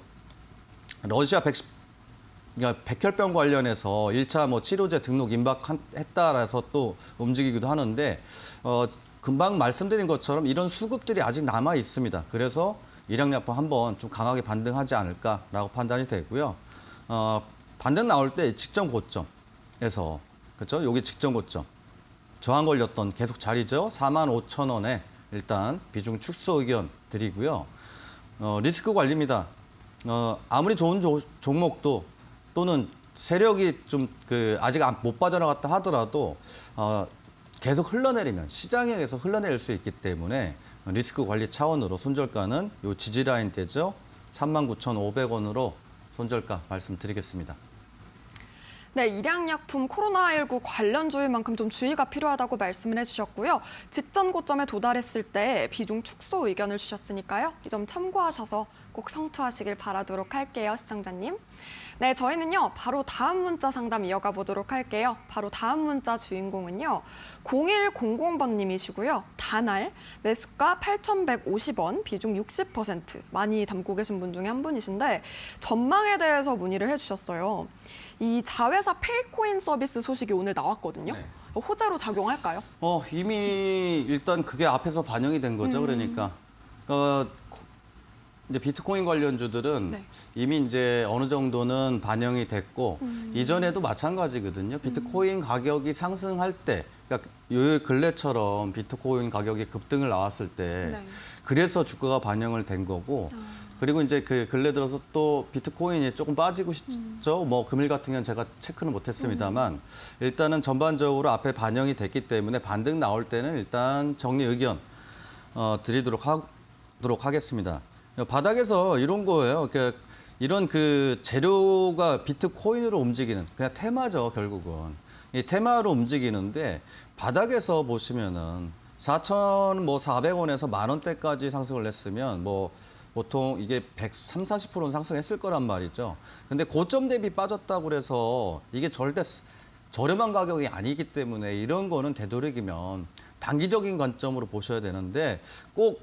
러시아 그러니까 백혈병 관련해서 1차 뭐 치료제 등록 임박했다라서 또 움직이기도 하는데 금방 말씀드린 것처럼 이런 수급들이 아직 남아 있습니다. 그래서 일양약품 한번 좀 강하게 반등하지 않을까라고 판단이 되고요. 반등 나올 때 직전 고점에서 그렇죠? 여기 직전 고점 저항 걸렸던 계속 자리죠. 45,000원에 일단 비중 축소 의견 드리고요. 리스크 관리입니다. 아무리 좋은 종목도 또는 세력이 좀 아직 못 빠져나갔다 하더라도 계속 흘러내리면 시장에서 흘러내릴 수 있기 때문에 리스크 관리 차원으로 손절가는 요 지지라인 되죠. 39,500원으로 손절가 말씀드리겠습니다. 네, 일양약품 코로나19 관련주일 만큼 좀 주의가 필요하다고 말씀을 해주셨고요. 직전 고점에 도달했을 때 비중 축소 의견을 주셨으니까요. 이 점 참고하셔서 꼭 성투하시길 바라도록 할게요, 시청자님. 네, 저희는요. 바로 다음 문자 상담 이어가 보도록 할게요. 바로 다음 문자 주인공은요. 0100번님이시고요. 다날 매수가 8,150원, 비중 60% 많이 담고 계신 분 중에 한 분이신데 전망에 대해서 문의를 해주셨어요. 이 자회사 페이코인 서비스 소식이 오늘 나왔거든요. 네. 호재로 작용할까요? 이미 일단 그게 앞에서 반영이 된 거죠. 그러니까 이제 비트코인 관련주들은 네. 이미 이제 어느 정도는 반영이 됐고 이전에도 마찬가지거든요. 비트코인 가격이 상승할 때, 그러니까 요 근래처럼 비트코인 가격이 급등을 나왔을 때, 네. 그래서 주가가 반영을 된 거고. 그리고 이제 그 근래 들어서 또 비트코인이 조금 빠지고 있죠. 뭐 금일 같은 경우는 제가 체크는 못했습니다만 일단은 전반적으로 앞에 반영이 됐기 때문에 반등 나올 때는 일단 정리 의견 드리도록 하겠습니다. 바닥에서 이런 거예요. 이런 그 재료가 비트코인으로 움직이는 그냥 테마죠, 결국은. 이 테마로 움직이는데 바닥에서 보시면은 4,400원에서 10,000원대까지 상승을 했으면 뭐 보통 이게 130, 40%는 상승했을 거란 말이죠. 근데 고점 대비 빠졌다고 그래서 이게 절대 저렴한 가격이 아니기 때문에 이런 거는 되도록이면 단기적인 관점으로 보셔야 되는데 꼭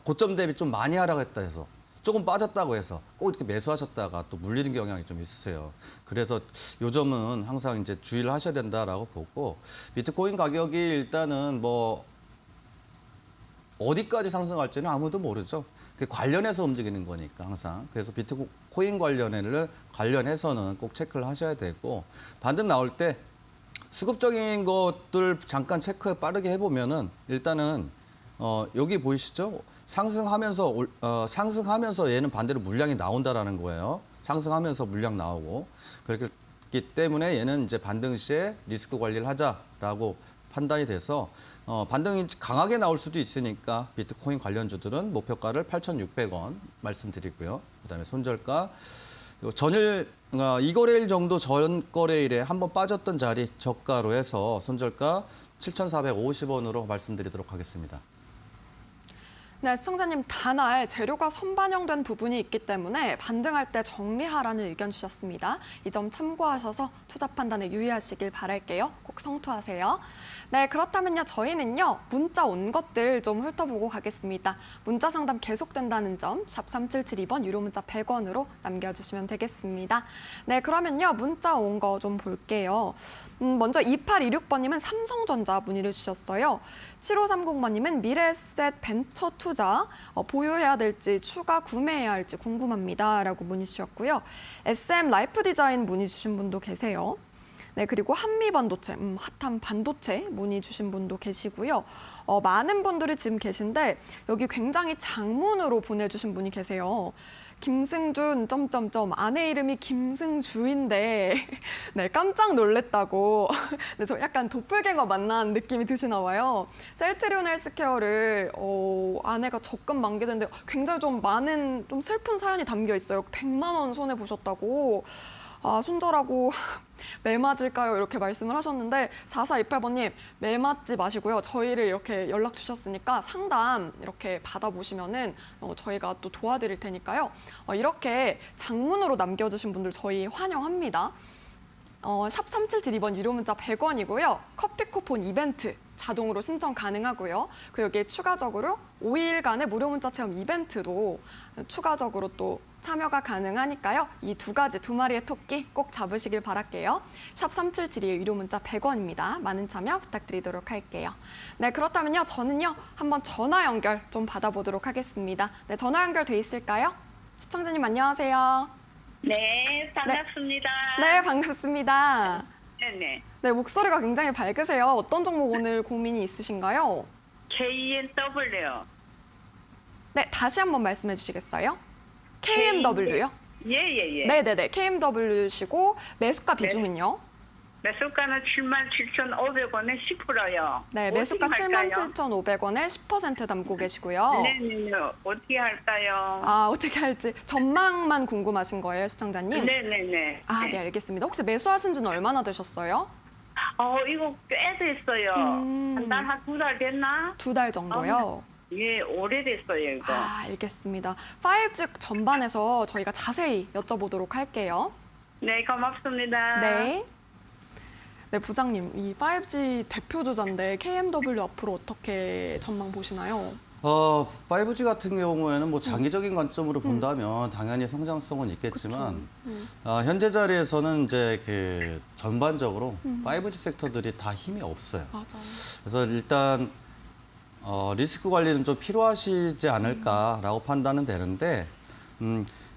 고점 대비 좀 많이 하락했다 해서 조금 빠졌다고 해서 꼭 이렇게 매수하셨다가 또 물리는 경향이 좀 있으세요. 그래서 요점은 항상 이제 주의를 하셔야 된다라고 보고 비트코인 가격이 일단은 뭐 어디까지 상승할지는 아무도 모르죠. 그 관련해서 움직이는 거니까 항상. 그래서 비트코인 관련해서는 꼭 체크를 하셔야 되고 반등 나올 때 수급적인 것들 잠깐 체크 빠르게 해보면은 일단은 여기 보이시죠? 상승하면서 얘는 반대로 물량이 나온다라는 거예요. 상승하면서 물량 나오고 그렇기 때문에 얘는 이제 반등 시에 리스크 관리를 하자라고 판단이 돼서 반등이 강하게 나올 수도 있으니까 비트코인 관련주들은 목표가를 8,600원 말씀드리고요. 그다음에 손절가 전일 이 거래일 정도 전 거래일에 한번 빠졌던 자리 저가로 해서 손절가 7,450원으로 말씀드리도록 하겠습니다. 네, 시청자님 단알 재료가 선반영된 부분이 있기 때문에 반등할 때 정리하라는 의견 주셨습니다. 이 점 참고하셔서 투자 판단에 유의하시길 바랄게요. 꼭 성투하세요. 네, 그렇다면요 저희는요 문자 온 것들 좀 훑어보고 가겠습니다. 문자 상담 계속된다는 점 샵 3772번 유료 문자 100원으로 남겨주시면 되겠습니다. 네, 그러면요 문자 온 거 좀 볼게요. 먼저 2826번님은 삼성전자 문의를 주셨어요. 7530번님은 미래에셋 벤처 투자 보유해야 될지 추가 구매해야 할지 궁금합니다. 라고 문의 주셨고요. SM 라이프 디자인 문의 주신 분도 계세요. 네, 그리고 한미반도체, 핫한 반도체 문의 주신 분도 계시고요. 많은 분들이 지금 계신데 여기 굉장히 장문으로 보내주신 분이 계세요. 김승준 아내 이름이 김승주인데 네, 깜짝 놀랬다고. 네, 저 약간 도플갱어 만난 느낌이 드시나 봐요. 셀트리온 헬스케어를 아내가 적금 만기됐는데 굉장히 좀 많은 좀 슬픈 사연이 담겨 있어요. 100만 원 손해 보셨다고. 손절하고 매 맞을까요? 이렇게 말씀을 하셨는데 4428번님 매 맞지 마시고요. 저희를 이렇게 연락 주셨으니까 상담 이렇게 받아보시면은 저희가 또 도와드릴 테니까요. 이렇게 장문으로 남겨주신 분들 저희 환영합니다. 샵 3772번 유료 문자 100원이고요. 커피 쿠폰 이벤트 자동으로 신청 가능하고요. 그 여기에 추가적으로 5일간의 무료 문자 체험 이벤트도 추가적으로 또 참여가 가능하니까요. 이 두 가지 두 마리의 토끼 꼭 잡으시길 바랄게요. 샵 3772 유료 문자 100원입니다. 많은 참여 부탁드리도록 할게요. 네, 그렇다면요. 저는요. 한번 전화 연결 좀 받아보도록 하겠습니다. 네, 전화 연결돼 있을까요? 시청자님 안녕하세요. 네, 반갑습니다. 네, 반갑습니다. 네네. 네, 목소리가 굉장히 밝으세요. 어떤 종목 오늘 고민이 있으신가요? KNW. 네, 다시 한번 말씀해 주시겠어요? KMW요? 예예예. 네네네, KMW시고 매수가 비중은요? 매수가는 77,500원에 10%요. 네, 매수가 77,500원에 10% 담고 계시고요. 네네. 어떻게 할까요? 어떻게 할지 전망만 궁금하신 거예요, 시청자님? 네네네. 네, 알겠습니다. 혹시 매수하신 지는 얼마나 되셨어요? 이거 꽤 됐어요. 한 달, 한 두 달 됐나? 2달 정도요? 예, 오래됐어요, 이거. 알겠습니다. 5G 전반에서 저희가 자세히 여쭤보도록 할게요. 네, 고맙습니다. 네. 네, 부장님, 이 5G 대표 주자인데 KMW 앞으로 어떻게 전망 보시나요? 5G 같은 경우에는 뭐 장기적인 관점으로 본다면 당연히 성장성은 있겠지만 현재 자리에서는 이제 그 전반적으로 5G 섹터들이 다 힘이 없어요. 맞아. 그래서 일단 리스크 관리는 좀 필요하시지 않을까라고 판단은 되는데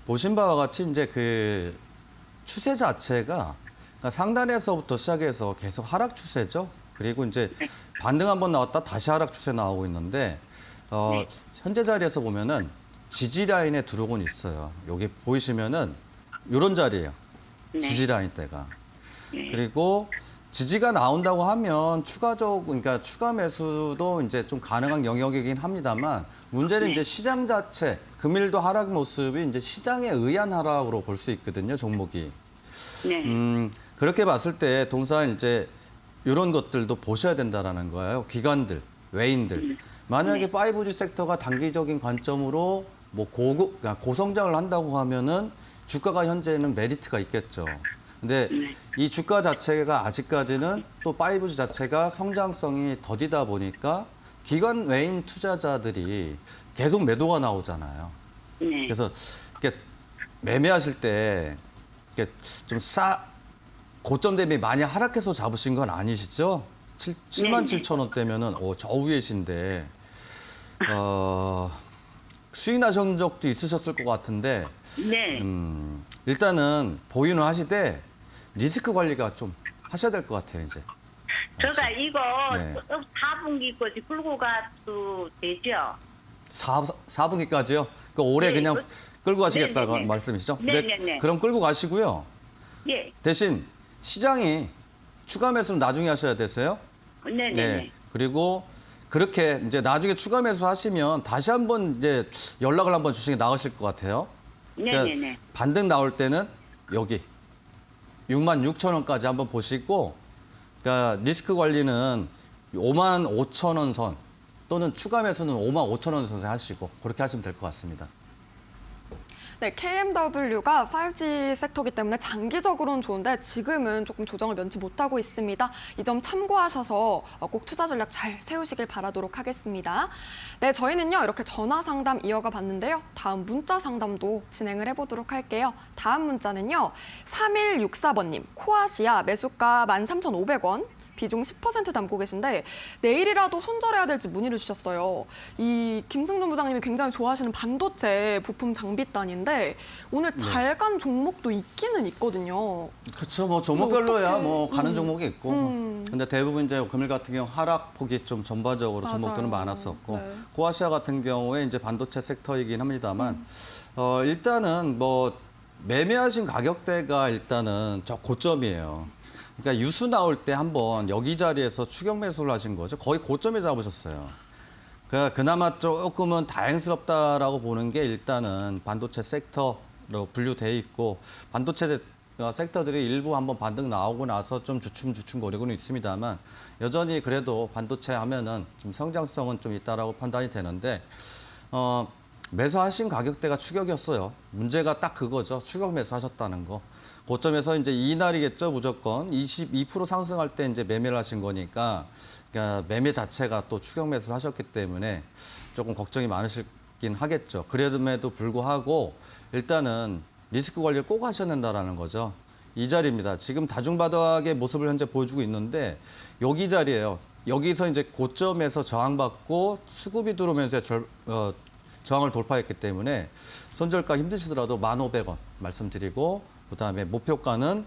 보신 바와 같이 이제 그 추세 자체가 그러니까 상단에서부터 시작해서 계속 하락 추세죠. 그리고 이제 반등 한번 나왔다 다시 하락 추세 나오고 있는데 현재 자리에서 보면은 지지 라인에 들어오곤 있어요. 여기 보이시면은 이런 자리예요. 네. 지지 라인 대가. 그리고 지지가 나온다고 하면 그러니까 추가 매수도 이제 좀 가능한 영역이긴 합니다만 문제는 이제 시장 자체 금일도 하락 모습이 이제 시장에 의한 하락으로 볼 수 있거든요, 종목이. 네. 그렇게 봤을 때 동산 이제 이런 것들도 보셔야 된다라는 거예요. 기관들, 외인들. 만약에 5G 섹터가 단기적인 관점으로 뭐 그러니까 고성장을 한다고 하면은 주가가 현재는 메리트가 있겠죠. 근데 이 주가 자체가 아직까지는 또 5G 자체가 성장성이 더디다 보니까 기관 외인 투자자들이 계속 매도가 나오잖아요. 네. 그래서 이렇게 매매하실 때 이렇게 좀 고점 대비 많이 하락해서 잡으신 건 아니시죠? 77,000원대면은 저 위에신데 수익 나신 적도 있으셨을 것 같은데 네. 일단은 보유는 하시되 리스크 관리가 좀 하셔야 될 것 같아요, 이제. 제가 이거 네. 4분기까지 끌고 가도 되죠? 4분기까지요? 그 올해 네, 그냥 끌고 가시겠다고 네네네. 말씀이시죠? 네네네. 그럼 끌고 가시고요. 예. 대신 시장이 추가 매수는 나중에 하셔야 되세요. 네네네. 그리고 그렇게 이제 나중에 추가 매수 하시면 다시 한번 이제 연락을 한번 주시는 게 나으실 것 같아요. 네네네. 반등 나올 때는 여기 66,000원까지 한번 보시고, 그러니까 리스크 관리는 55,000원 선 또는 추가 매수는 55,000원 선에 하시고 그렇게 하시면 될 것 같습니다. 네, KMW가 5G 섹터이기 때문에 장기적으로는 좋은데 지금은 조금 조정을 면치 못하고 있습니다. 이 점 참고하셔서 꼭 투자 전략 잘 세우시길 바라도록 하겠습니다. 네, 저희는요 이렇게 전화 상담 이어가 봤는데요. 다음 문자 상담도 진행을 해보도록 할게요. 다음 문자는요. 3164번님, 코아시아 매수가 13,500원. 비중 10% 담고 계신데 내일이라도 손절해야 될지 문의를 주셨어요. 이 김승준 부장님이 굉장히 좋아하시는 반도체 부품 장비단인데 오늘 잘 간 종목도 있기는 있거든요. 그렇죠. 뭐 종목별로야 어떡해. 뭐 가는 종목이 있고. 근데 대부분 이제 금일 같은 경우 하락폭이 좀 전반적으로 맞아요. 종목들은 많았었고 네. 코아시아 같은 경우에 이제 반도체 섹터이긴 합니다만 일단은 뭐 매매하신 가격대가 일단은 저 고점이에요. 그러니까 유수 나올 때 한번 여기 자리에서 추격 매수를 하신 거죠. 거의 고점에 잡으셨어요. 그러니까 그나마 조금은 다행스럽다라고 보는 게 일단은 반도체 섹터로 분류돼 있고 반도체 섹터들이 일부 한번 반등 나오고 나서 좀 주춤주춤거리고는 있습니다만 여전히 그래도 반도체 하면은 좀 성장성은 좀 있다라고 판단이 되는데 매수하신 가격대가 추격이었어요. 문제가 딱 그거죠. 추격 매수하셨다는 거. 고점에서 이제 이날이겠죠, 무조건. 22% 상승할 때 이제 매매를 하신 거니까, 그러니까 매매 자체가 또 추격 매수를 하셨기 때문에 조금 걱정이 많으시긴 하겠죠. 그럼에도 불구하고 일단은 리스크 관리를 꼭 하셔야 된다라는 거죠. 이 자리입니다. 지금 다중바닥의 모습을 현재 보여주고 있는데 여기 자리예요. 여기서 이제 고점에서 저항받고 수급이 들어오면서 저항을 돌파했기 때문에 손절가 힘드시더라도 1,500원 말씀드리고 그다음에 목표가는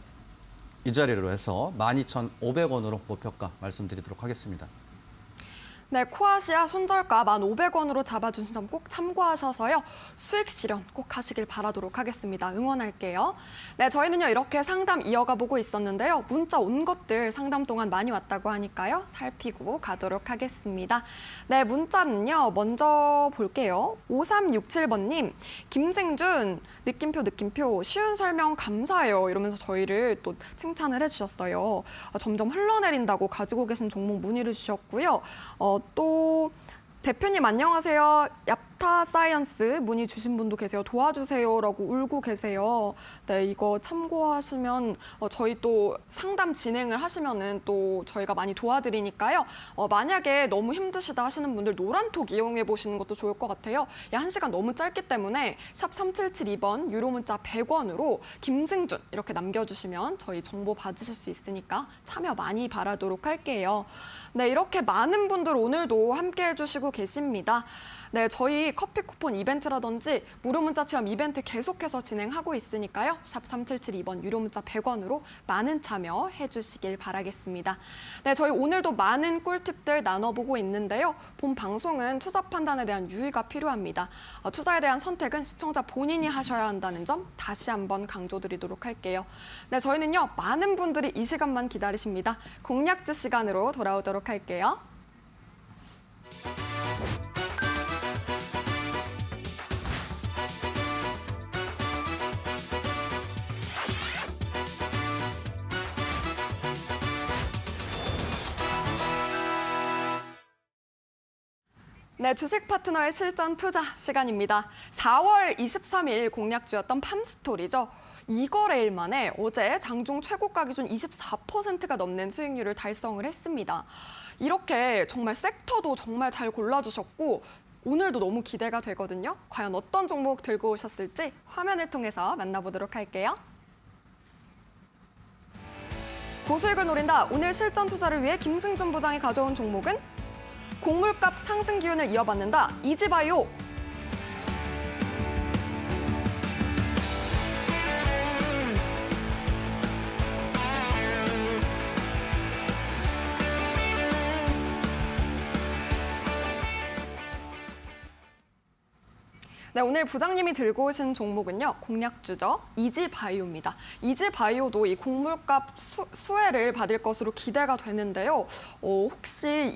이 자리로 해서 12,500원으로 목표가 말씀드리도록 하겠습니다. 네, 코아시아 손절가 1,500원으로 잡아주신 점 꼭 참고하셔서요. 수익 실현 꼭 하시길 바라도록 하겠습니다. 응원할게요. 네, 저희는요 이렇게 상담 이어가 보고 있었는데요. 문자 온 것들 상담 동안 많이 왔다고 하니까요. 살피고 가도록 하겠습니다. 네, 문자는요. 먼저 볼게요. 5367번님, 김생준 느낌표 쉬운 설명 감사해요. 이러면서 저희를 또 칭찬을 해주셨어요. 점점 흘러내린다고 가지고 계신 종목 문의를 주셨고요. 또 대표님 안녕하세요. 다타 사이언스 문의 주신 분도 계세요. 도와주세요라고 울고 계세요. 네, 이거 참고하시면 저희 또 상담 진행을 하시면은 또 저희가 많이 도와드리니까요. 만약에 너무 힘드시다 하시는 분들 노란톡 이용해 보시는 것도 좋을 것 같아요. 1시간 너무 짧기 때문에 샵 3772번 유료 문자 100원으로 김승준 이렇게 남겨주시면 저희 정보 받으실 수 있으니까 참여 많이 바라도록 할게요. 네, 이렇게 많은 분들 오늘도 함께 해주시고 계십니다. 네, 저희 커피 쿠폰 이벤트라든지 무료 문자 체험 이벤트 계속해서 진행하고 있으니까요. 샵 3772번 유료 문자 100원으로 많은 참여해 주시길 바라겠습니다. 네, 저희 오늘도 많은 꿀팁들 나눠보고 있는데요. 본 방송은 투자 판단에 대한 유의가 필요합니다. 투자에 대한 선택은 시청자 본인이 하셔야 한다는 점 다시 한번 강조드리도록 할게요. 네, 저희는요, 많은 분들이 이 시간만 기다리십니다. 공략주 시간으로 돌아오도록 할게요. 네, 주식 파트너의 실전 투자 시간입니다. 4월 23일 공략주였던 팜스토리죠. 이거래일 만에 어제 장중 최고가 기준 24%가 넘는 수익률을 달성을 했습니다. 이렇게 정말 섹터도 정말 잘 골라주셨고 오늘도 너무 기대가 되거든요. 과연 어떤 종목 들고 오셨을지 화면을 통해서 만나보도록 할게요. 고수익을 노린다. 오늘 실전 투자를 위해 김승준 부장이 가져온 종목은 곡물값 상승 기운을 이어받는다. 이지바이오. 네, 오늘 부장님이 들고 오신 종목은요, 공략주죠. 이지바이오입니다. 이지바이오도 이 곡물값 수혜를 받을 것으로 기대가 되는데요. 혹시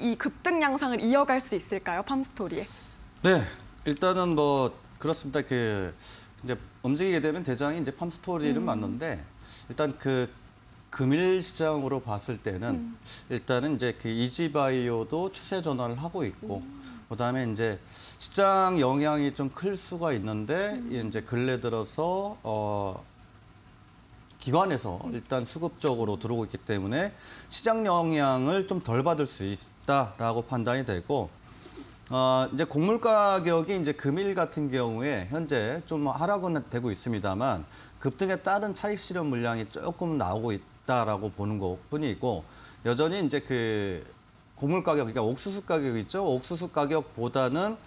이 급등 양상을 이어갈 수 있을까요, 팜스토리에? 네, 일단은 뭐 그렇습니다. 이제 움직이게 되면 대장이 이제 팜스토리는 맞는데 일단 금일 시장으로 봤을 때는 일단은 이제 이지바이오도 추세 전환을 하고 있고 그다음에 이제 시장 영향이 좀 클 수가 있는데 이제 근래 들어서 기관에서 일단 수급적으로 들어오고 있기 때문에 시장 영향을 좀 덜 받을 수 있다라고 판단이 되고 이제 곡물 가격이 이제 금일 같은 경우에 현재 좀 하락은 되고 있습니다만 급등에 따른 차익 실현 물량이 조금 나오고 있다라고 보는 것뿐이고 여전히 이제 곡물 가격, 그러니까 옥수수 가격 있죠. 옥수수 가격보다는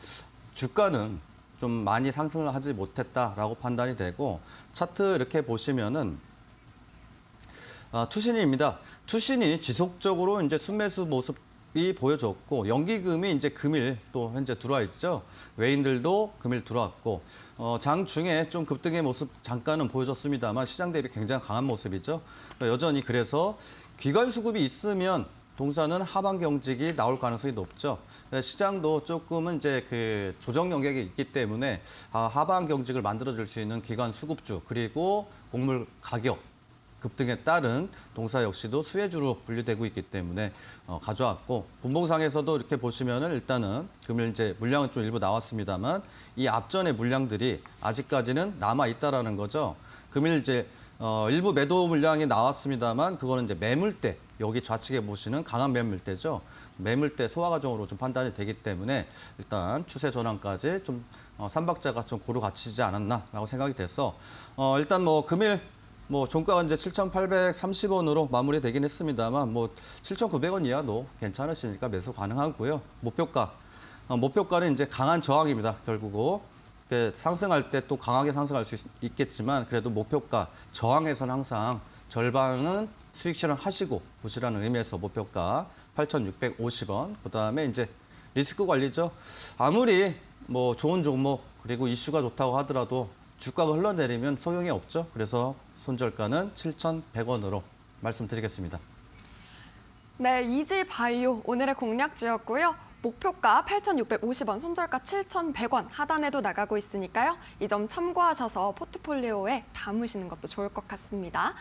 주가는 좀 많이 상승을 하지 못했다라고 판단이 되고 차트 이렇게 보시면은 투신입니다. 투신이 지속적으로 이제 순매수 모습이 보여줬고 연기금이 이제 금일 또 현재 들어와 있죠. 외인들도 금일 들어왔고 장 중에 좀 급등의 모습 잠깐은 보여줬습니다만 시장 대비 굉장히 강한 모습이죠. 여전히 그래서 기관 수급이 있으면 동사는 하방 경직이 나올 가능성이 높죠. 시장도 조금은 이제 조정 영역이 있기 때문에 하방 경직을 만들어줄 수 있는 기관 수급주 그리고 곡물 가격 급등에 따른 동사 역시도 수혜주로 분류되고 있기 때문에 가져왔고 분봉상에서도 이렇게 보시면은 일단은 금일 이제 물량은 좀 일부 나왔습니다만 이 앞전의 물량들이 아직까지는 남아 있다라는 거죠. 금일 이제 일부 매도 물량이 나왔습니다만 그거는 이제 매물대 여기 좌측에 보시는 강한 매물대죠. 매물대 소화 과정으로 좀 판단이 되기 때문에 일단 추세 전환까지 좀 삼박자가 좀 고루 갖추지 않았나라고 생각이 돼서 일단 뭐 금일 종가가 이제 7,830원으로 마무리되긴 했습니다만 7,900원 이하도 괜찮으시니까 매수 가능하고요. 목표가는 이제 강한 저항입니다. 결국은 상승할 때 또 강하게 상승할 수 있겠지만 그래도 목표가 저항에서는 항상 절반은 수익 실현하시고 보시라는 의미에서 목표가 8,650원. 그다음에 이제 리스크 관리죠. 아무리 좋은 종목 그리고 이슈가 좋다고 하더라도 주가가 흘러내리면 소용이 없죠. 그래서 손절가는 7,100원으로 말씀드리겠습니다. 네, 이지바이오 오늘의 공략주였고요. 목표가 8,650원, 손절가 7,100원 하단에도 나가고 있으니까요. 이 점 참고하셔서 포트폴리오에 담으시는 것도 좋을 것 같습니다.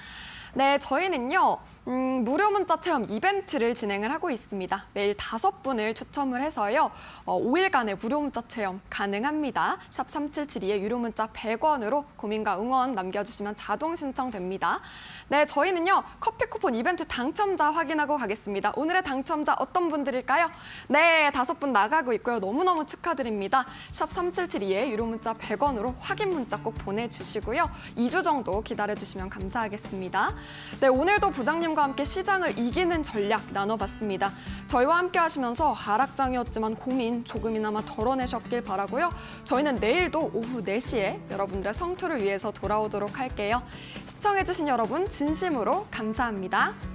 네, 저희는요, 무료 문자 체험 이벤트를 진행을 하고 있습니다. 매일 5분을 추첨을 해서요, 5일간의 무료 문자 체험 가능합니다. 샵 3772에 유료 문자 100원으로 고민과 응원 남겨주시면 자동 신청됩니다. 네, 저희는요, 커피 쿠폰 이벤트 당첨자 확인하고 가겠습니다. 오늘의 당첨자 어떤 분들일까요? 네, 5분 나가고 있고요. 너무너무 축하드립니다. 샵 3772에 유료 문자 100원으로 확인 문자 꼭 보내주시고요. 2주 정도 기다려주시면 감사하겠습니다. 네, 오늘도 부장님과 함께 시장을 이기는 전략 나눠봤습니다. 저희와 함께 하시면서 하락장이었지만 고민 조금이나마 덜어내셨길 바라고요. 저희는 내일도 오후 4시에 여러분들의 성투를 위해서 돌아오도록 할게요. 시청해주신 여러분 진심으로 감사합니다.